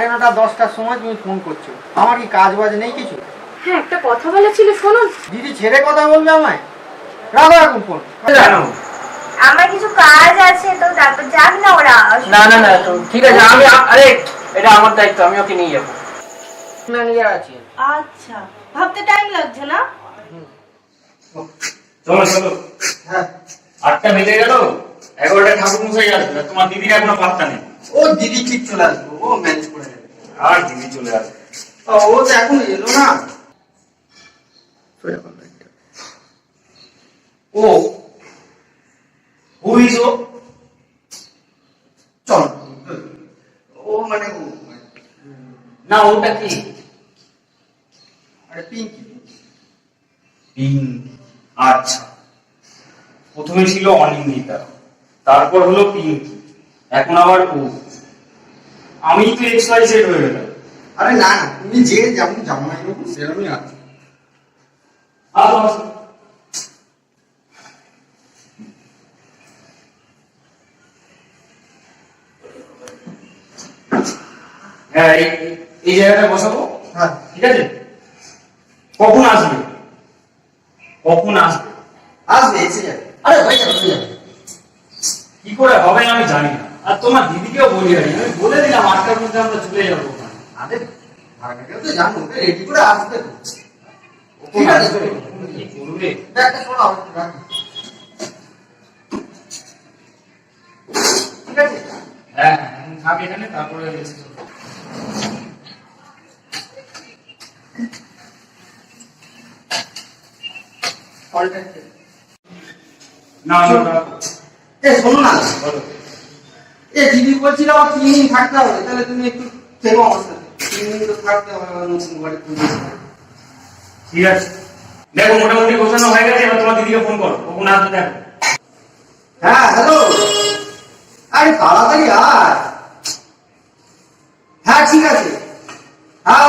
9:30 10টার সময় তুমি ফোন করছো, আমার কি কাজ বাজ নেই কিছু? হ্যাঁ একটা কথা বলা ছিল, শোনো। দিদি ছেড়ে কথা বলবে আমায়? রাখো এখন ফোন। জানো আমার কিছু কাজ আছে, তো তারপর যাক না ওরা। না না না তো ঠিক আছে, আমি আরে এটা আমার দায়িত্ব, আমি ওকে নিয়ে যাবো। ম্যানেজার আছে। আচ্ছা, ভাবতে টাইম লাগছে না? চলো চলো। হ্যাঁ 8টা বেজে গেল, 11টা ঠাকুর মশাই আসবে, তোমার দিদির এখনো পাত্তা নেই। ও দিদি ঠিক চলে আসবে, ও ম্যানেজ করে নেবে। আর দিদি চলে আসবে। ও তো এখন এলো না। ও হু ইজ ও? চল ও মানে ও না ওটা কি? আরে পিঙ্কি। আচ্ছা, প্রথমে ছিল অনিন্দিতা, তারপর হলো পিঙ্কি, এখন আবার ও। আমি তো XYZ হয়ে গেলাম। আরে না না, তুমি যে যেমন জামাই রকম সেরকমই আছে। আসো আসো। হ্যাঁ এই জায়গাটা বসাবো। হ্যাঁ ঠিক আছে, কখন আসবে? কখন আসবে? আসবে, এসে যাবে। আরে হয়ে যাবে হয়ে যাবে। কি করে হবে আমি জানি না, আর তোমার দিদিকেও বলি আমি বলে দিলাম 8টার মধ্যে আমরা চলে যাবো ওখানে। আরে ভাগনাকেও তো জানো, ওকে রেডি করে আসবে তো। ঠিক আছে, কি করবে? ব্যাগটা সরাও, রাখো। ঠিক আছে। হ্যাঁ হ্যাঁ, এখন থাক এখানে, তারপরে এসে চলো। কলটা না না না, এ শোনো না, বলো। এ দিদি বলছিল আমার 3 দিন থাকতে হবে, তাহলে তুমি একটু থেকো আমার সাথে। 3 দিন তো থাকতে হবে আমার নতুন বাড়ি খুঁজে। ঠিক আছে, দেখো মোটামুটি গোছানো হয়ে গেছে, এবার তোমার দিদিকে ফোন করো, কখন আসবে দেখো। হ্যাঁ হ্যালো, আরে তাড়াতাড়ি আয়। হ্যাঁ ঠিক আছে, হ্যাঁ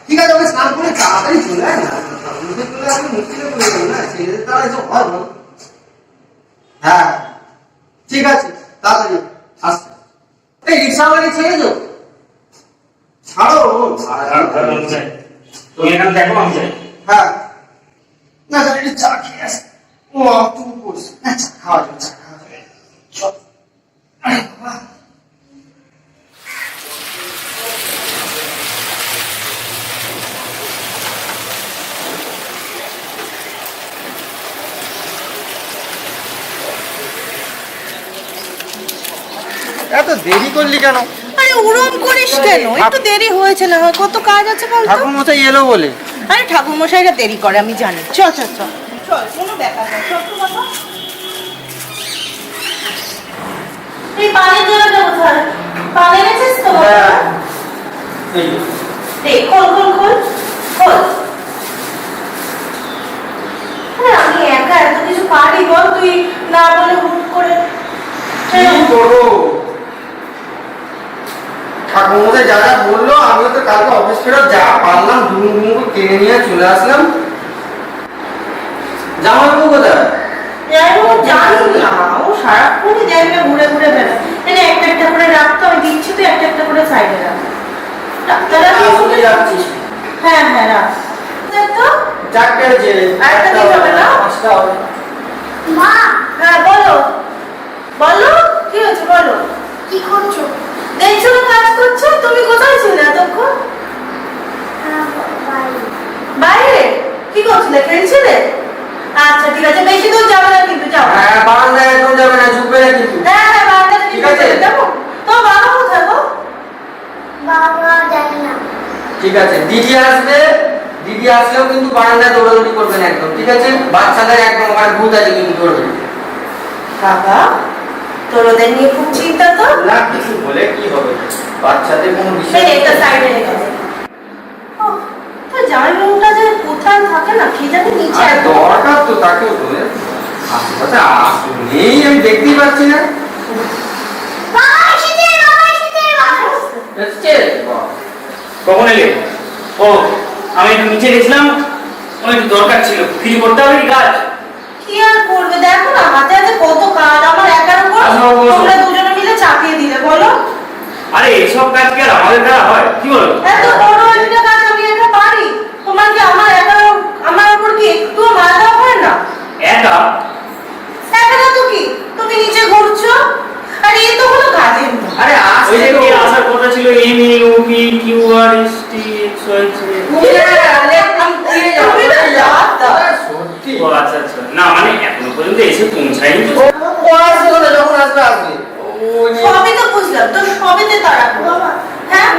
ঠিক আছে, ওকে স্নান করে তাড়াতাড়ি চলে আয় না। মুখে চলে আসলে মুশকিলে পড়ে যাবো না, ছেলেদের তারা এসব হয় বল। হ্যাঁ ঠিক আছে, তাড়াতাড়ি আসতে। এই রিক্সাওয়ালাকে ছেড়ে দাও, ছাড়ো। তুমি এখানে দেখো, আমি যাই। হ্যাঁ না জানি একটু চা খেয়ে আসে। ও তুই করছিস না, চা খাওয়া যাবে, চা খাওয়া যাবে। চল। আরে বাবা, এত দেরি করলি কেন? আরে ওরম করিস কেন? একটু দেরি হয়েছে না, কত কাজ আছে বল তো। ঠাকুর মশাই এলো বলে। আরে ঠাকুর মশাইরা দেরি করে আমি জানি। চল চল চল চল, কোনো ব্যাপার না, চল তো বাবা। এই পানির জলটা কোথায়? পানি এনেছিস তো? এই এই খোল খোল খোল খোল। আরে আমি একা এত কিছু পারি বল, তুই না বলে হুট করে। কি করবো? ঠাকুর মশাই যা যা বললো, আমিও তো কালকে অফিস ফেরত যা পারলাম দুম দুম করে কিনে নিয়ে চলে আসলাম। জামাইবাবু কোথায়? ও জানি না, ও সারাক্ষণই জায়গা ঘুরে ঘুরে বেড়ায়। এনে একটা একটা করে রাখতো, আমি দিচ্ছি তো একটা একটা করে সাইডে রাখ। ডাক্তাররা আসলে যাচ্ছিস? হ্যাঁ হ্যাঁ রাখ তো। চারটে যে আরেকটা দিতে হবে না? 5টা হবে। মা হ্যাঁ বলো বলো, কি হয়েছে বলো। কি করছো? দেখছো না কাজ করছো? তুমি কোথায় ছিলে এতক্ষণ? বাইরে কি করছিলে, খেলছিলে? আচ্ছা ঠিক আছে, বেশি দূর যাবে না কিন্তু, যাও। হ্যাঁ বারান্দায় একদম যাবে না, ঝুঁকবে না কিন্তু। হ্যাঁ হ্যাঁ বারান্দাতে ঠিক আছে। যাবো। তো বাবা কোথায় গো? বাবা জানি না। ঠিক আছে, দিদি আসবে, দিদি আসলেও কিন্তু বারান্দায় দৌড়াদৌড়ি করবে না একদম, ঠিক আছে? বাচ্চাদের একদম ওখানে ভূত আছে কিন্তু করবে বাবা তোর ওদের নিয়ে খুব চিন্তা তো। না, কিছু বলে কি হবে, বাচ্চাদের কোনো বিষয় এই এটা সাইডে রেখে দে। ও তো জামাইবাবুটা যে কোথায় থাকে না কি জানি, নিচে আরে একদম। দরকার তো তাকেও তো আশেপাশে নেই, আমি দেখতেই পাচ্ছি না। বাবা এসেছে, বাবা এসেছে, বাবা এসছে? বাহ। কখন এলে? ও আমি একটু নিচে গেছিলাম, আমার একটু দরকার ছিল। কিছু করতে হবে কি কাজ? কি আর করবে, দেখো না হাতে হাতে কত কাজ, আমার একার উপর আচ্ছা, বসো। তোমরা দুজনে মিলে চাপিয়ে দিলে বলো। আরে এসব কাজ কি আর আমাদের দ্বারা হয়? QRST XYZ। সত্যি ও আচ্ছা আচ্ছা, না মানে এখনো পর্যন্ত এসে পৌঁছায়নি তো। ও আসবে কোথায়? যখন আসবে আসবে। সবই তো বুঝলাম, তো সবেতে তারা হ্যাঁ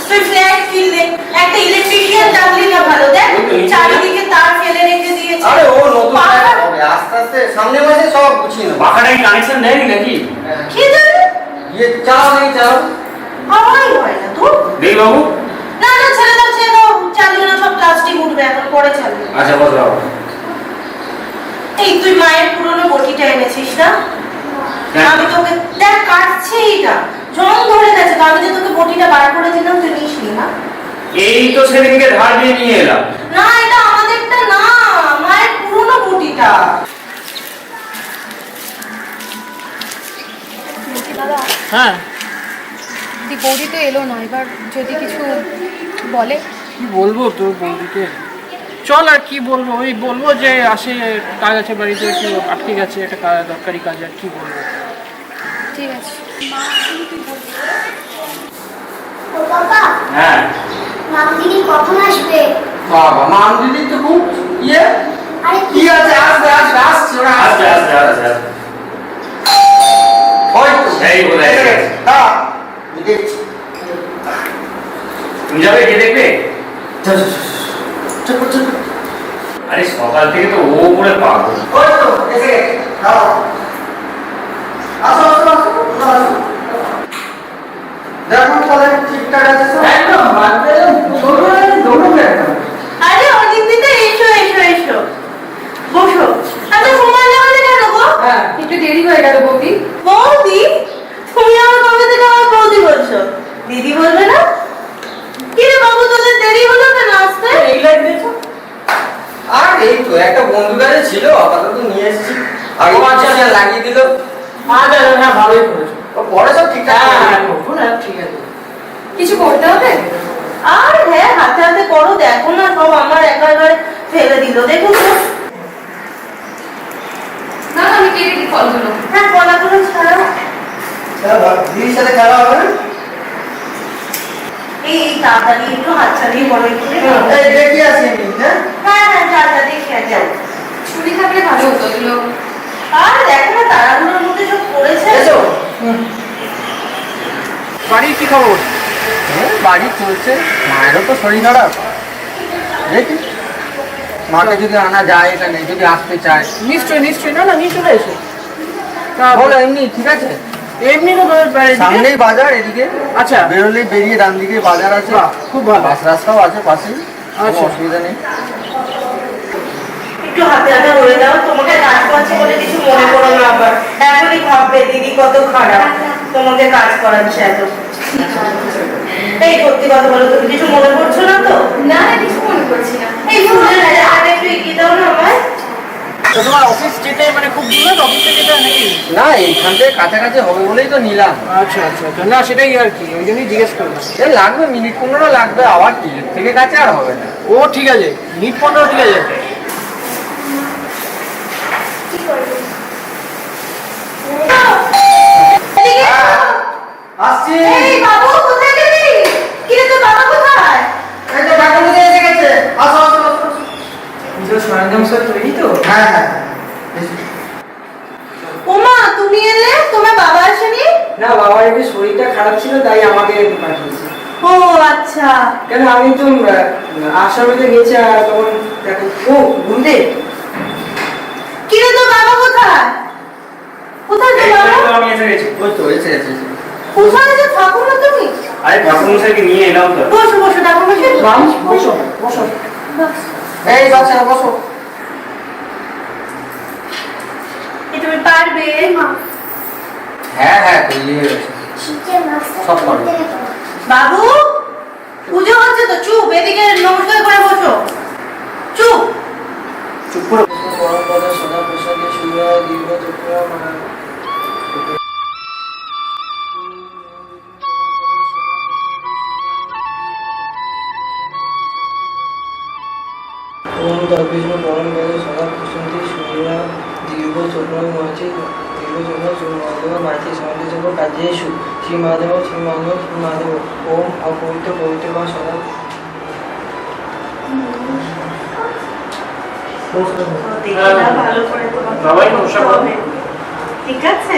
তুই ফ্ল্যাট কিনলে একটা ইলেকট্রিশিয়ান ডাকলি না ভালো, দেখ চারিদিকে তার ফেলে রেখে দিয়েছে। আরে ও নতুন ফ্ল্যাট হবে, আস্তে আস্তে সামনের মাসে সব গুছিয়ে নেবো। পাখাটা কি কানেকশন দেয়নি নাকি? কি জানি ইয়ে চালাও দেখি চালাও। আমারই হয় না তো। দেখ বাবু। না না ছেড়ে দাও ছেড়ে দাও, চালিও না, সব প্লাস্টিক উঠবে, এখন পরে চালিও। আচ্ছা বস বাবু। এই তুই মায়ের পুরনো বটিটা এনেছিস না? আমি তোকে দেখ কাটছে, এইটা জং ধরে গেছে, তো আমি যে তোকে বটিটা বার করে দিলাম তুই নিসনি না? এই তো সেদিনকে ধার দিয়ে নিয়ে এলাম। না এটা আমাদেরটা না, মায়ের পুরনো বটিটা। দাদা হ্যাঁ, বৌদি তো এলো না, এবার যদি কিছু বলে। কি বলবো তোর বৌদিকে? চল আর কি বলবো, ওই বলবো যে আসে, কাজ আছে বাড়িতে, একটু আটকে গেছে একটা দরকারি কাজ, আর কি বলবো। ঠিক আছে। ও বাবা, হ্যাঁ মাম দিদি কখন আসবে? বাবা মাম দিদি তো খুব ইয়ে আরে কি আছে, আসবে আসবে আসছে ওরা আস্তে আসবে। আস্তে আস্তে আস্তে। ওই তো এই বোধ হয় এসে গেছে। হ্যাঁ দেখছি। তুমি যাবে গিয়ে দেখবে? চল চল চল চল চল। আরে সকাল থেকে তো ও করে পাগল। ওই তো এসে গেছে। দাও আসো আসো আসো আসো। দেখো তাহলে ঠিকঠাক আছে সব? একদম বাজবে দৌড়বে একদম। আরে অনেক দিতে এসো এসো এসো, বসো। এত সময় লাগালে কেন গো? হ্যাঁ একটু দেরি হয়ে গেল বৌদি। বৌদি? তুমি আমার কবে থেকে আমার বৌদি বলছো? দিদি বলবে না? কি রে বাবু, তোদের দেরি হলো কেন আসতে? এই লাইট দেখো। আর এই তো একটা বন্ধু কাছে ছিল, আপাতত নিয়ে এসেছি। আগে আচ্ছা লাগিয়ে দিল। হ্যাঁ, ভালোই করেছো। ও পরে সব ঠিকঠাক করে দেবে। ঠিক আছে। কিছু করতে হবে? আর হ্যাঁ, হাতে হাতে করো, দেখো না সব আমার একাবারে ফেলে দিল, দেখো তো। না না, আমি কেটে দিই ফলগুলো। হ্যাঁ কলাগুলো ছাড়াও। দিদির সাথে খেলা হবে না? এই তাড়াতাড়ি একটু হাত চালিয়ে বলো একটু। এই দেখি আসি আমি, হ্যাঁ? হ্যাঁ হ্যাঁ, যা যা দেখে যাও। ছুরি থাকলে ভালো হতো এগুলো। আর দেখো না তারাগুলোর মধ্যে সব পড়েছে। এসো। বাড়ির কি খবর? বাড়ি চলছে, মায়েরও তো শরীর খারাপ। দেখি মাকে যদি আনা যায় এখানে, যদি আসতে চায়। নিশ্চয়ই নিশ্চয়ই, না না নিয়ে চলে এসো। তা বলো এমনি ঠিক আছে? এমনি তো সামনেই বাজার এদিকে। আচ্ছা। বেরোলেই বেরিয়ে ডান দিকে বাজার আছে। বাহ, খুব ভালো। বাস রাস্তাও আছে পাশেই, কোনো আচ্ছা। অসুবিধা নেই। একটু হাতে হাতে বলে দাও, তোমাকে কাজ করছে বলে কিছু মনে করো না আবার। এখনই ভাববে দিদি কত খারাপ, তোমাকে কাজ করাচ্ছে এত। এই সত্যি কথা বলো, তুমি কিছু মনে করছো না তো? না না, কিছু মনে করছি না। এই ফুলের হাতে একটু এগিয়ে দাও না আমায়। তো তোমার অফিস যেতে মানে খুব দূরে, অফিসে যেতে নাকি? না এইখান থেকে কাছাকাছি হবে বলেই তো নিলাম। আচ্ছা আচ্ছা আচ্ছা, না সেটাই আর কি, ওই জন্যই জিজ্ঞেস করলাম। এ লাগবে মিনিট 15 লাগবে, আবার কি এর থেকে কাছে আর হবে না। ও ঠিক আছে, মিনিট 15 ঠিক আছে। এদিকে এসো। আসছি। এই বাবু কোথায় গেলি? কি রে, তোর বাবা কোথায়? এই তো ঠাকুর দিদি এসে গেছে। আসো আসো আসো। পুজোর সরঞ্জাম সব তৈরি তো? হ্যাঁ হ্যাঁ এসো। ওমা তুমি এলে, তোমার বাবা আসেনি? না, বাবার একটু শরীরটা খারাপ ছিল, তাই আমাকে পাঠিয়েছে। ও আচ্ছা। কেন, আমি তো আসামিতে গেছি, আর তখন দেখো ও বুঝলে। কি রে, তোর বাবা কোথায়? কোথায় তোর এই বাবা? তো আমি এসে গেছি। ওই তো এসে গেছে। কোথায় যে থাকো না তুমি? আরে ঠাকুরমশাইকে নিয়ে এলাম তো। বসো বসো, দেখো বসে। বসো বসো। এই বাচ্চারা বসো। তুমি পারবে? হ্যাঁ হ্যাঁ তৈরি হয়ে গেছে। শীতের মাছটা সব করো। করতে হবে। বাবু পুজো হচ্ছে তো, চুপ, এদিকে নমস্কার করে বসো, চুপ। চুপ করে গরম বাজার সদা প্রসাদে সুরা দীর্ঘ চক্রা মা। ওম তদ্বিষ্ণু পরম বেদে সদা প্রসন্তি সুরা দীর্ঘ চক্র মহচে দীর্ঘ চক্র মহাদেব মাঝে সমাজে চক্র কাজে এসু শ্রী মহাদেব শ্রী মহাদেব শ্রী মহাদেব ওম অপবিত্র পবিত্র বা সদা দেখে না ভালো করে তোমাকে বাবাই করতে নকশা করো। হবে। ঠিক আছে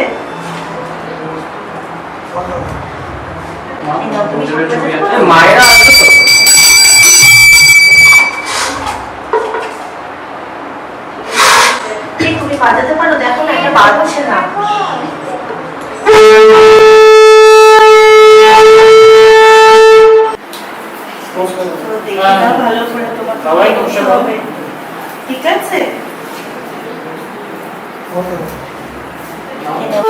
এই নাও, তুমি মন্দিরের ছবি সামনে আছে। দেখো। মায়েরা আসবে তো? এই তুমি বাজাতে পারো, দেখো না এটা বার হচ্ছে না। তো দেখে না ভালো করে তোমাকে বাবাই করতে নকশা করো। হবে। ঠিক আছে এই নাও।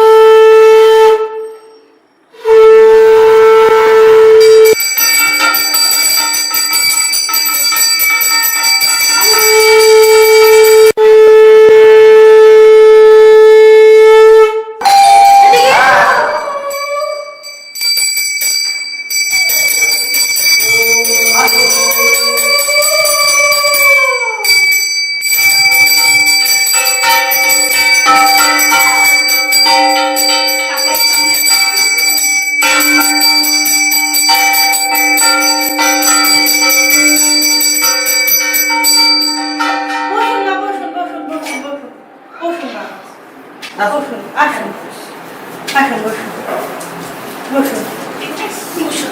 বসুন না, বসুন, বসুন, বসুন, বসুন। বসুন না। বসুন, আসুন। আসুন, বসুন। বসুন। বসুন।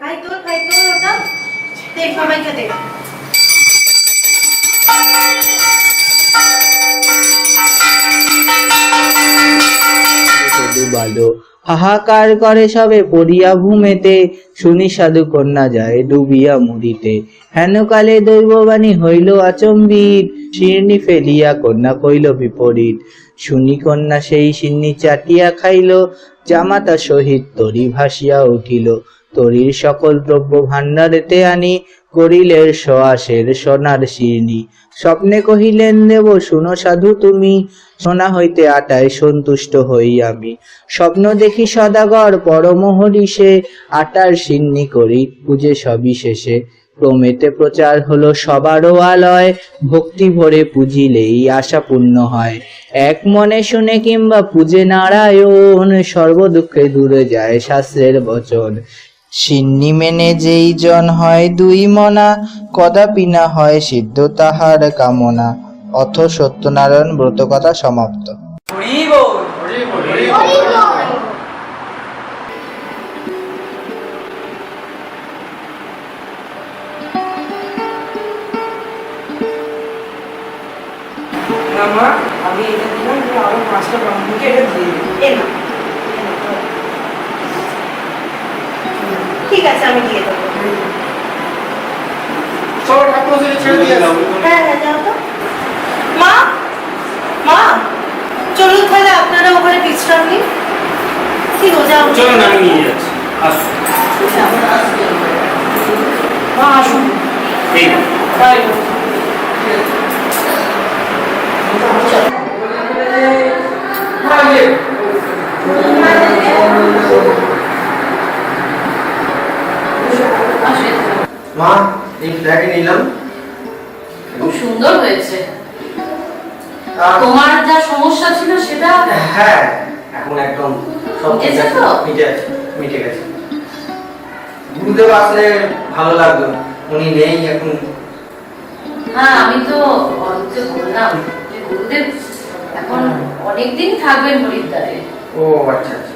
ভাই তোর ওটা দে, সবাইকে দে। ডুবালো হাহাকার করে সবে পড়িয়া ভূমেতে শুনি সাধু কন্যা যায় ডুবিয়া মুড়িতে হেন কালে দৈববাণী হইল আচম্বিত শিরনি ফেলিয়া কন্যা কইল বিপরীত শুনি কন্যা সেই শিরনি চাটিয়া খাইল জামাতা সহিত তরি ভাসিয়া উঠিল তরির সকল দ্রব্য ভাণ্ডারেতে আনি করিলের সয়াসের সোনার শিরনি স্বপ্নে কহিলেন দেব শুনো সাধু তুমি সোনা হইতে আটায় সন্তুষ্ট হই আমি স্বপ্ন দেখি সদাগর পরম হরিষে আটার সিন্নি করি পূজে সবিশেষে ক্রমেতে প্রচার হলো সবারও আলয় ভক্তি ভরে পুজিলেই আশা পূর্ণ হয় এক মনে শুনে কিংবা পূজে নারায়ণ সর্বদুঃখে দূরে যায় শাস্ত্রের বচন সিন্নি মেনে যেই জন হয় দুই মনা কদাপি না হয় সিদ্ধ তাহার কামনা অথ সত্যনারায়ণ ব্রতকথা সমাপ্ত। হরি বল হরি বল। না মা আমি এটা দিলাম যে আরো 5টা ব্রাহ্মণকে এটা দিয়ে দেবো। এ নাও। ঠিক আছে, আমি দিয়ে দেবো। সবার ঠাকুর ছেড়ে দিয়ে দাও। হ্যাঁ হ্যাঁ, যাও তো। মা মা চলুন তাহলে আপনারা ওখানে বিশ্রাম নিন। কি গো, যাও। চলো না, আমি নিয়ে যাচ্ছি। আসুন। মা আসুন। এই নাও। তাই মা এই ফ্ল্যাটে নিলাম। খুব সুন্দর হয়েছে। আর- তোমার যা সমস্যা ছিল সেটা হ্যাঁ, এখন একদম সব ঠিক মিটেছে আছে, তো? মিটে গেছে। গুরুদেব আসলে ভালো লাগতো, উনি নেই এখন। হ্যাঁ, আমি তো অরূপকে বললাম যে গুরুদেব এখন অনেকদিন থাকবেন হরিদ্বারে। ও আচ্ছা আচ্ছা।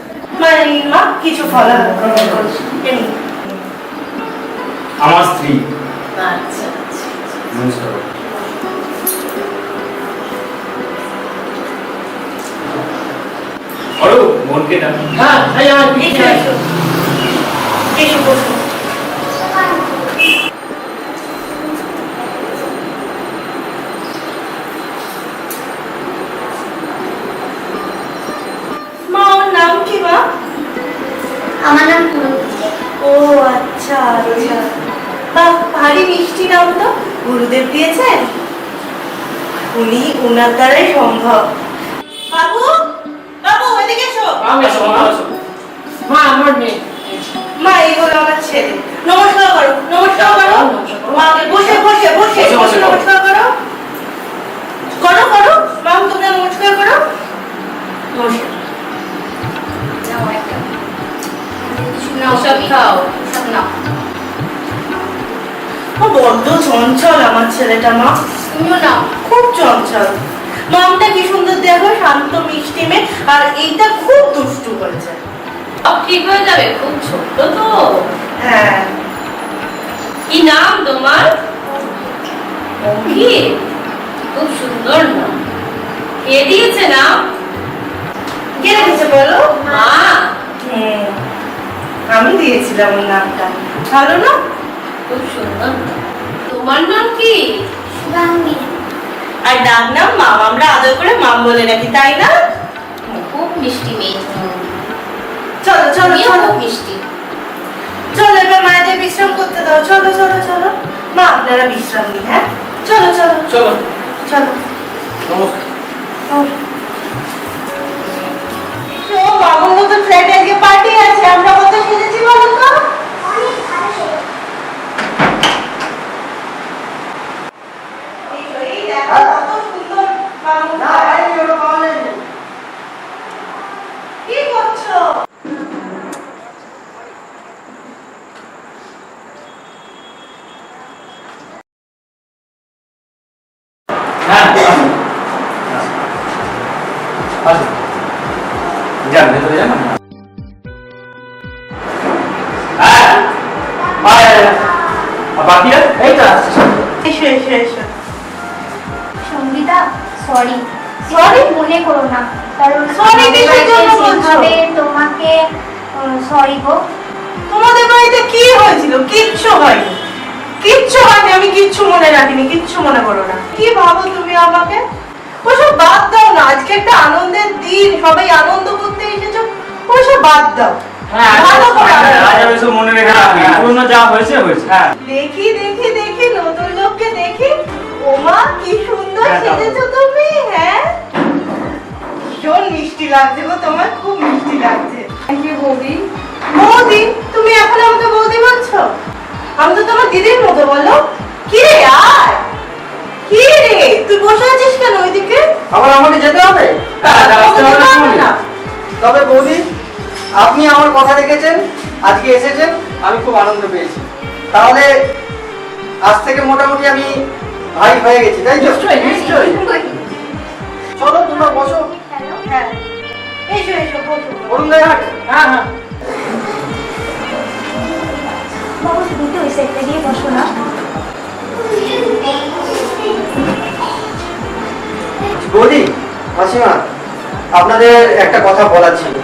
মা কিছু ফলাহার করুন। এই নিন। আমার স্ত্রী। আচ্ছা আচ্ছা। নমস্কার। অরূপ, বোনকে ডাক। হ্যাঁ এই আমার এসো এসো এসো, বসুন। মা, ওর নাম কি মা? মিষ্টি নাও তো, গুরুদেব দিয়েছেন, উনি ওনার দ্বারাই সম্ভব। বাবু, বাবু এদিকে এসো। মা আমার মেয়ে। মা এই হলো আমার ছেলে। নমস্কার করো, নমস্কার করো। মাকে বসে বসে বসে বসে নমস্কার করো। করো করো, মাম তোমরা নমস্কার করো। নমস্কার। সব খাও, সব নাও। ও বড্ড চঞ্চল আমার ছেলেটা মা, তুমিও নাও। খুব চঞ্চল। মামটা কি সুন্দর দেখো, শান্ত মিষ্টি মেয়ে, আর এইটা খুব দুষ্টু করেছে। সব ঠিক হয়ে যাবে, খুব ছোট তো। হ্যাঁ। কি নাম তোমার? অঙ্কিত, খুব সুন্দর নাম। কে দিয়েছে নাম? কে রেখেছে বলো? মা। আমি দিয়েছিলাম ওর নামটা। ভালো না? খুব সুন্দর নাম। তোমার নাম কি? শুভাঙ্গী। আর ডাক নাম মাম, আমরা আদর করে মাম বলে রাখি, তাই না? খুব মিষ্টি মেয়ে। চলো চলো তুমিও চলো, খুব মিষ্টি। চলো এবার মায়েদের বিশ্রাম করতে দাও। চলো চলো চলো মা, আপনারা বিশ্রাম নিন। হ্যাঁ চলো চলো চলো। চলো। নমস্কার। তো মামার মতো ফ্ল্যাটে আজকে পার্টি আছে, আমরা কত সেজেছি বলো তো? এই দেখো কত সুন্দর মামুর না flat। এই ওটা পাওয়া যায়নি। কি করছো? হ্যাঁ আসুন, যান ভেতরে যান। হ্যাঁ বাকি এই তো আসছে। এসো এসো এসো। Sangeeta, sorry Sorry? মনে করো না, কারণ Sorry আমাদের কিসের বাড়িতে জন্য বলছো? যেভাবে তোমাকে সরি গো। তোমাদের বাড়িতে কি হয়েছিল? কিচ্ছু হয়নি, কিচ্ছু হয়নি, আমি কিচ্ছু মনে রাখিনি, কিচ্ছু মনে করো না। কি ভাবো তুমি আমাকে? ওসব বাদ দাও না, আজকে একটা আনন্দের দিন, সবাই আনন্দ করতে এসেছো, ওসব বাদ দাও। ভালো করে আনন্দ করো। মনে রেখে রাখি, পুরনো যা হয়েছে হয়েছে। হ্যাঁ দেখি দেখি দেখি নতুন লোককে দেখি। ওমা কি সুন্দর হ্যাঁ, দাও। সেজেছো তুমি। হ্যাঁ ভীষণ মিষ্টি লাগছে গো, তোমার খুব মিষ্টি লাগছে। থ্যাংক ইউ বৌদি। বৌদি, তুমি এখন আমাকে বৌদি বলছো? আমি তো তোমার দিদির মতো। বলো কি রে, আর কি রে, তুই বসে আছিস কেন ওইদিকে? আবার আমাকে যেতে হবে? আমাকে যেতে হবে না। তবে বৌদি, আপনি আমার কথা রেখেছেন, আজকে এসেছেন, আমি খুব আনন্দ পেয়েছি। তাহলে আজ থেকে মোটামুটি আমি ভাই হয়ে গেছি, তাই তো? নিশ্চয়ই। চলো তোমরা বসো। হ্যাঁ এসো এসো বসো। অরুণ দাই হাট। হ্যাঁ হ্যাঁ। বাবু তুমি তো ওই সাইডটা দিয়ে বসো না। বৌদি, মাসিমা, আপনাদের একটা কথা বলার ছিল।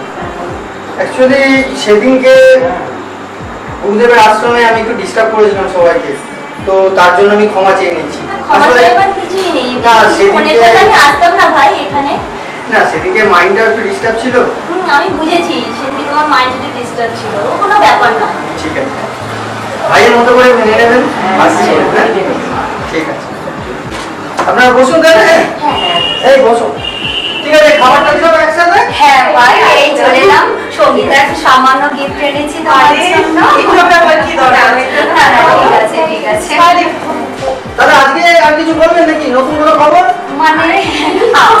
অ্যাকচুয়ালি সেদিনকে গুরুদেবের আশ্রমে আমি একটু ডিস্টার্ব করেছিলাম সবাইকে, তো তার জন্য আমি ক্ষমা চেয়ে নিচ্ছি। আসলে কিছুই নেই, না, সেদিনকে আসতাম না ভাই এখানে। না, সেদিনকে মাইন্ডটা একটু ডিস্টার্ব ছিল। আমি বুঝেছি সেদিন তোমার মাইন্ডে ডিস্টার্ব ছিল, ও কোনো ব্যাপার না। ঠিক আছে, ভাইয়ের মতো করে মেনে নেবেন। হ্যাঁ? ঠিক আছে, আপনারা বসুন তাহলে। এই বসুন। ঠিক আছে, খাবারটা দিলাম একসাথে। হ্যাঁ ভাই, এই চলে এলাম। সঙ্গীতা একটা সামান্য গিফট এনেছি তোমার আরে জন্য। এসব আবার কি দরকার? হ্যাঁ, ঠিক আছে ঠিক আছে। আরে, তাহলে আজকে আর কিছু বলবেন নাকি, নতুন কোনো খবর? মানে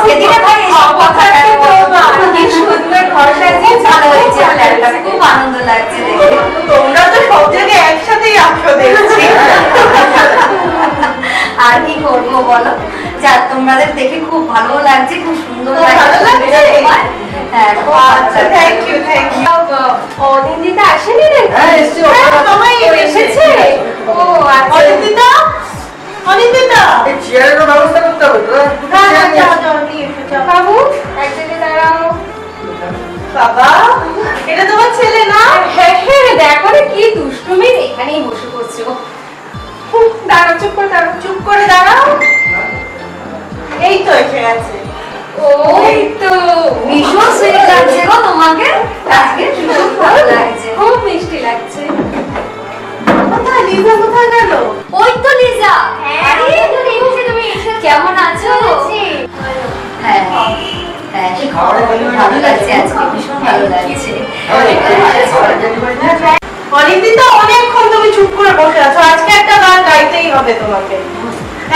সেদিনে ভাই এসব কথা কেন বলবো? কি সুন্দর ঘর সাজিয়ে ভালো হয়েছে ফ্ল্যাটটা, খুব আনন্দ লাগছে দেখে। তোমরা তো সব জায়গায় একসাথেই আসো দেখছি। আর কি করবো বলো, যা তোমাদের দেখে খুব ভালো লাগছে, খুব সুন্দর খুব ভালো লাগছে? তোমার। হ্যাঁ খুব ভালো আচ্ছা, লাগছে। Thank you thank you. Anindita আসেনি রে? হ্যাঁ, এসছি। সবাই এসেছে। ও আচ্ছা। অনিন্দিতা, অনিন্দিতা। এই চেয়ারেরও ব্যবস্থা করতে হবে তো। হ্যাঁ হ্যাঁ, যাও যাও নিয়ে এসো, যাও। বাবু এক জায়গায় দাঁড়াও। বাবা, এটা তোমার ছেলে না? হ্যাঁ হ্যাঁ, দেখো রে কি দুষ্টুমি, এখানেই বসে পড়ছো। দাঁড়াও, চুপ করে দাঁড়াও, চুপ করে দাঁড়াও। এই তো এসে গেছে। ওই তো ভীষণ সুইট লাগছে গো তোমাকে আজকে, ভীষণ ভালো লাগছে, খুব মিষ্টি লাগছে। কোথায় লিজা, কোথায় গেল? ওই তো ভালো লাগছে আজকে, ভীষণ ভালো লাগছে। অনেকদিন তো অনেকক্ষণ তুমি চুপ করে বসে আছো, আজকে একটা গান গাইতেই হবে তোমাকে,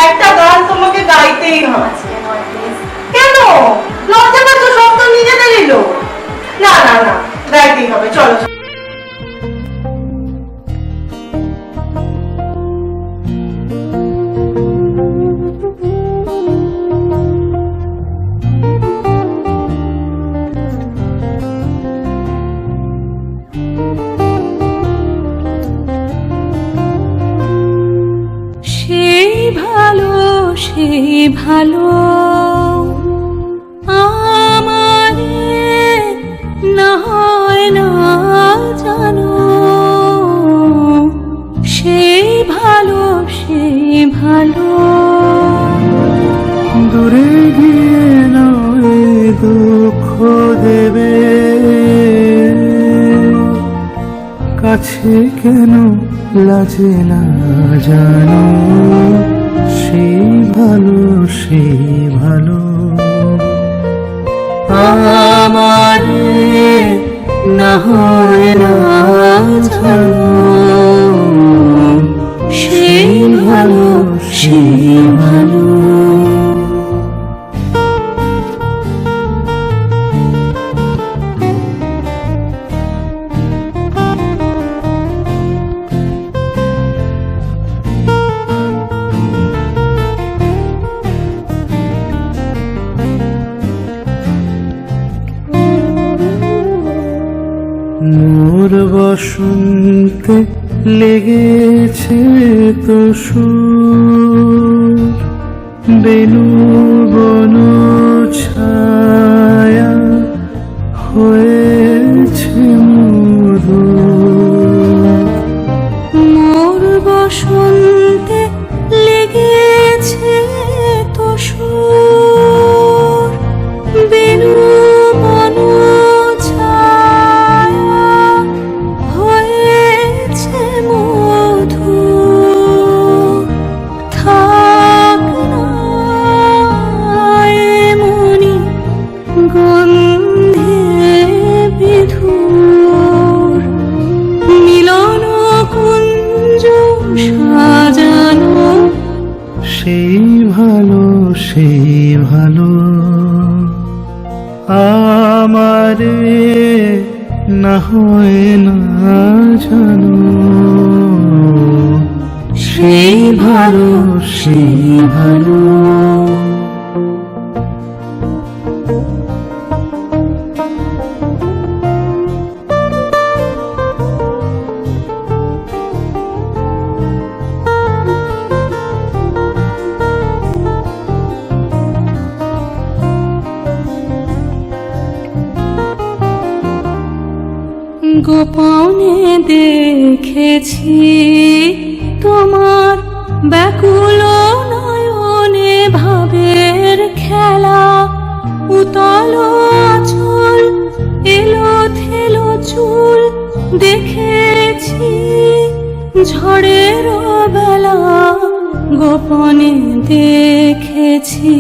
একটা গান তোমাকে গাইতেই হবে। কেন লজ্জা পাচ্ছ? সব তো নিজেদের এলো। না না না, গাইতেই হবে, চলো চলো। সেই ভালো আমারে না হয় না জানো, সেই ভালো দূরে গিয়ে নয় দুঃখ দেবে, কাছে কেন লাজে না জানো, সেই ভালো আমারে না হয় না জানো, সেই ভালো মোর বসন্তে লেগেছে তো সুর, বেনু বন ছায়া হয়েছে মধুর। মোর বসন্তে লেগেছে তো সুর, বেনু বন ছায়া হয়েছে মধুর। থাক না এমনি গন্ধে বিধুর, মিলন কুঞ্জ সাজানো, সেই ভালো আমারে না হয় না জানো, সেই ভালো গোপনে দেখেছি তোমার ব্যাকুল নয়নে ভাবের খেলা, উতল আঁচল এলো থেলো চুল দেখেছি ঝড়ের বেলা, গোপনে দেখেছি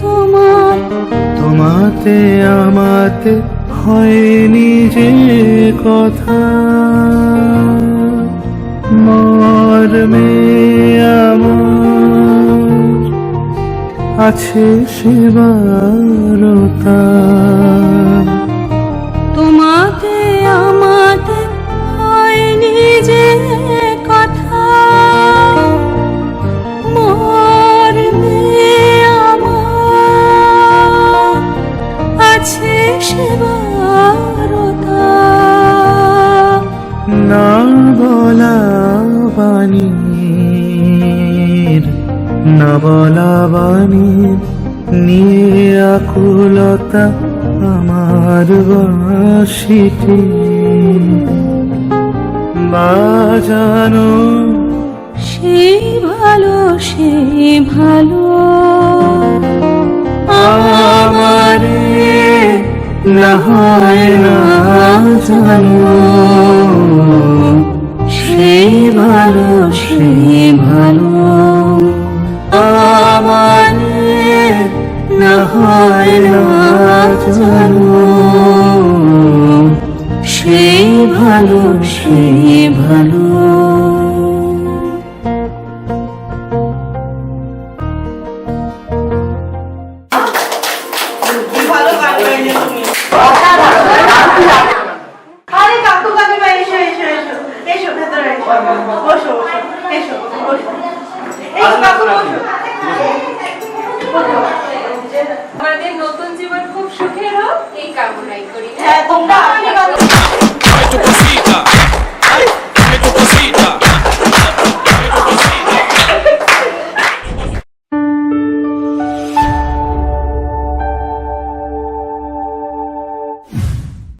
তোমাতে আমাতে হয়নি যে কথা, মর্মে আমার আছে সেবারতা। তোমাতে আমাতে হয়নি যে কথা, মর্মে আমার আছে সেবারতা। না বলা বাণীর নিয়ে আকুলতা আমার বাঁশিটি বাজানো, সেই ভালো আমারে না হয় না জানো, সেই ভালো আমারে না হয় না জানো, সেই ভালো সেই ভালো। কি ভালো গান গাইলে তুমি। আরে কাকু কাকিমা এসো এসো এসো এসো ভেতরে এসো বসো বসো এসো বসো এসো কাকু বসো বসো। আমাদের নতুন জীবন খুব সুখের হোক এই কামনাই করি। হ্যাঁ তোমরা